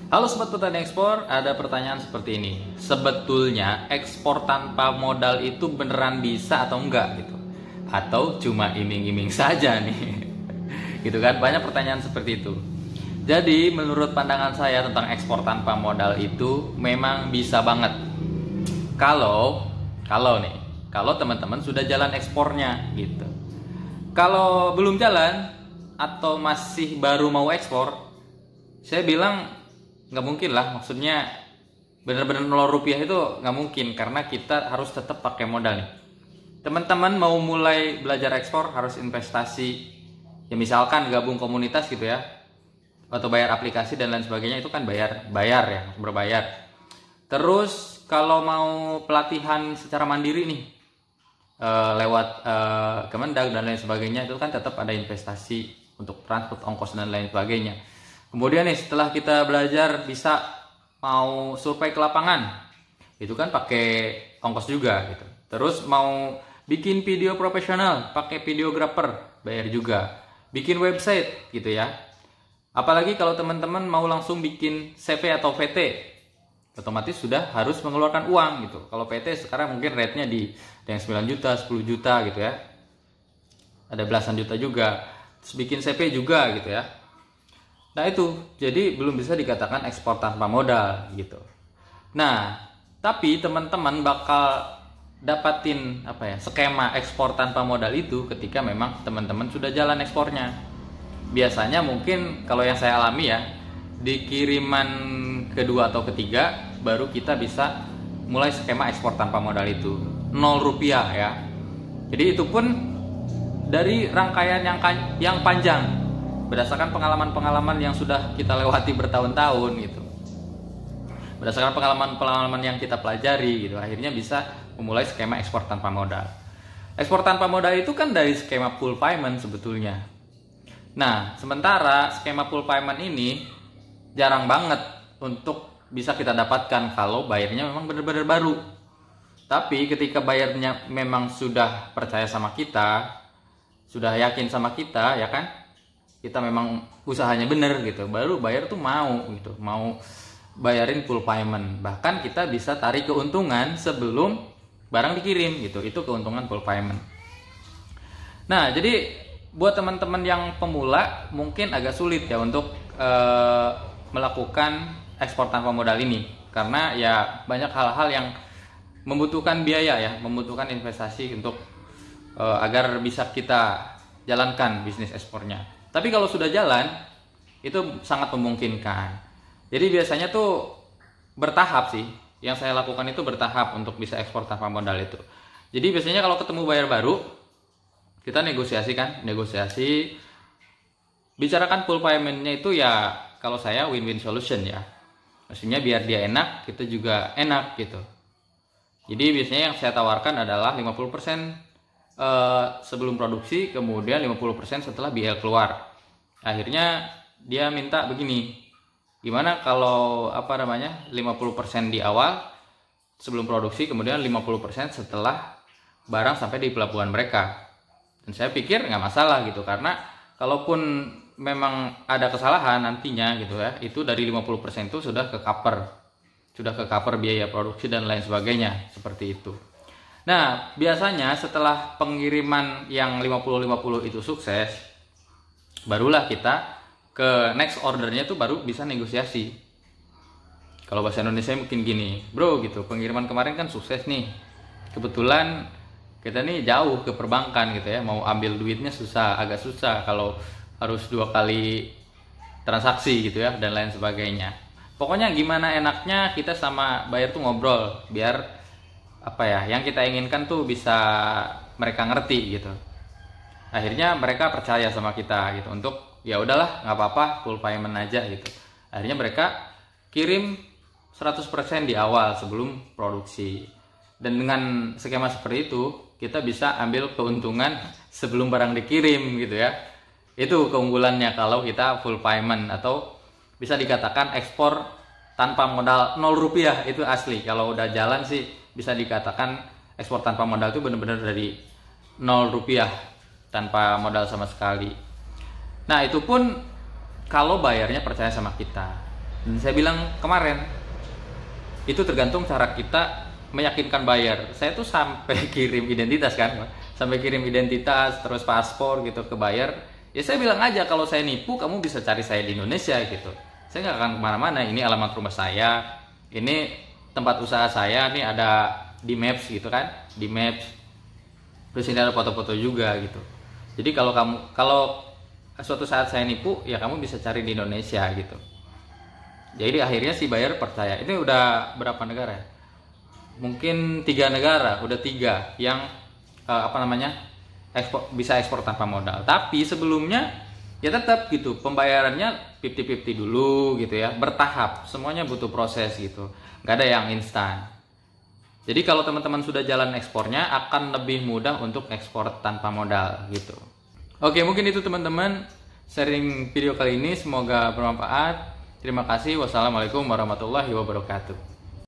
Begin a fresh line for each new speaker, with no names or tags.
Halo Sobat Petani Ekspor, ada pertanyaan seperti ini. Sebetulnya ekspor tanpa modal itu beneran bisa atau enggak gitu? Atau cuma iming-iming saja nih? Gitu kan, banyak pertanyaan seperti itu. Jadi menurut pandangan saya tentang ekspor tanpa modal itu memang bisa banget. Kalau teman-teman sudah jalan ekspornya gitu. Kalau belum jalan atau masih baru mau ekspor, saya bilang nggak mungkin lah, maksudnya bener-bener 0 rupiah itu nggak mungkin, karena kita harus tetap pakai modal nih. Teman-teman mau mulai belajar ekspor harus investasi, ya misalkan gabung komunitas gitu ya, atau bayar aplikasi dan lain sebagainya, itu kan bayar ya, berbayar. Terus kalau mau pelatihan secara mandiri nih, lewat Kemendag dan lain sebagainya, itu kan tetap ada investasi untuk transport, ongkos dan lain sebagainya. Kemudian nih setelah kita belajar bisa mau survei ke lapangan, itu kan pakai ongkos juga gitu. Terus mau bikin video profesional pakai videographer, bayar juga. Bikin website gitu ya. Apalagi kalau teman-teman mau langsung bikin CV atau VT, otomatis sudah harus mengeluarkan uang gitu. Kalau PT sekarang mungkin rate-nya di yang 9 juta, 10 juta gitu ya. Ada belasan juta juga. Terus bikin CV juga gitu ya. Nah itu, jadi belum bisa dikatakan ekspor tanpa modal gitu. Nah, tapi teman-teman bakal dapatin skema ekspor tanpa modal itu ketika memang teman-teman sudah jalan ekspornya. Biasanya mungkin kalau yang saya alami ya, di kiriman kedua atau ketiga baru kita bisa mulai skema ekspor tanpa modal itu 0 rupiah ya. Jadi itu pun dari rangkaian yang panjang, berdasarkan pengalaman-pengalaman yang sudah kita lewati bertahun-tahun gitu, berdasarkan pengalaman-pengalaman yang kita pelajari gitu, akhirnya bisa memulai skema ekspor tanpa modal. Ekspor tanpa modal itu kan dari skema full payment sebetulnya. Nah, sementara skema full payment ini jarang banget untuk bisa kita dapatkan kalau bayarnya memang benar-benar baru. Tapi ketika bayarnya memang sudah percaya sama kita, sudah yakin sama kita, ya kan, kita memang usahanya bener gitu, baru bayar tuh mau gitu, mau bayarin full payment. Bahkan kita bisa tarik keuntungan sebelum barang dikirim gitu, itu keuntungan full payment. Nah, jadi buat teman-teman yang pemula mungkin agak sulit ya untuk melakukan ekspor tanpa modal ini, karena ya banyak hal-hal yang membutuhkan biaya ya, membutuhkan investasi untuk agar bisa kita jalankan bisnis ekspornya. Tapi kalau sudah jalan, itu sangat memungkinkan. Jadi biasanya tuh bertahap sih. Yang saya lakukan itu bertahap untuk bisa ekspor tanpa modal itu. Jadi biasanya kalau ketemu buyer baru, kita negosiasi, bicarakan full paymentnya itu ya, kalau saya win-win solution ya. Maksudnya biar dia enak, kita juga enak gitu. Jadi biasanya yang saya tawarkan adalah 50% sebelum produksi, kemudian 50% setelah BL keluar. Akhirnya dia minta begini, gimana kalau 50% di awal sebelum produksi, kemudian 50% setelah barang sampai di pelabuhan mereka. Dan saya pikir nggak masalah gitu, karena kalaupun memang ada kesalahan nantinya gitu ya, itu dari 50% itu sudah ke cover biaya produksi dan lain sebagainya, seperti itu. Nah, biasanya setelah pengiriman yang 50-50 itu sukses, barulah kita ke next ordernya tuh baru bisa negosiasi. Kalau bahasa Indonesia mungkin gini, bro gitu, pengiriman kemarin kan sukses nih. Kebetulan kita nih jauh ke perbankan gitu ya, mau ambil duitnya agak susah kalau harus 2 kali transaksi gitu ya, dan lain sebagainya. Pokoknya gimana enaknya kita sama buyer tuh ngobrol, biar yang kita inginkan tuh bisa mereka ngerti gitu. Akhirnya mereka percaya sama kita gitu, untuk ya udahlah nggak apa-apa full payment aja gitu. Akhirnya mereka kirim 100% di awal sebelum produksi. Dan dengan skema seperti itu kita bisa ambil keuntungan sebelum barang dikirim gitu ya. Itu keunggulannya kalau kita full payment, atau bisa dikatakan ekspor tanpa modal 0 rupiah, itu asli. Kalau udah jalan sih bisa dikatakan ekspor tanpa modal itu benar-benar dari 0 rupiah, tanpa modal sama sekali. Nah, itu pun kalau bayarnya percaya sama kita. Dan saya bilang kemarin, itu tergantung cara kita meyakinkan buyer. Saya tuh sampai kirim identitas kan, sampai kirim identitas terus paspor gitu ke buyer. Ya saya bilang aja kalau saya nipu, kamu bisa cari saya di Indonesia gitu. Saya nggak akan kemana-mana. Ini alamat rumah saya, ini tempat usaha saya, nih ada di Maps gitu kan, di Maps. Terus ini ada foto-foto juga gitu. Jadi kalau suatu saat saya nipu, ya kamu bisa cari di Indonesia gitu. Jadi akhirnya si buyer percaya. Ini udah berapa negara ya? Mungkin 3 negara, udah 3 yang bisa ekspor tanpa modal. Tapi sebelumnya ya tetap gitu, pembayarannya 50-50 dulu gitu ya, bertahap. Semuanya butuh proses gitu, nggak ada yang instan. Jadi kalau teman-teman sudah jalan ekspornya, akan lebih mudah untuk ekspor tanpa modal gitu. Oke, mungkin itu teman-teman sharing video kali ini, semoga bermanfaat. Terima kasih. Wassalamualaikum warahmatullahi wabarakatuh.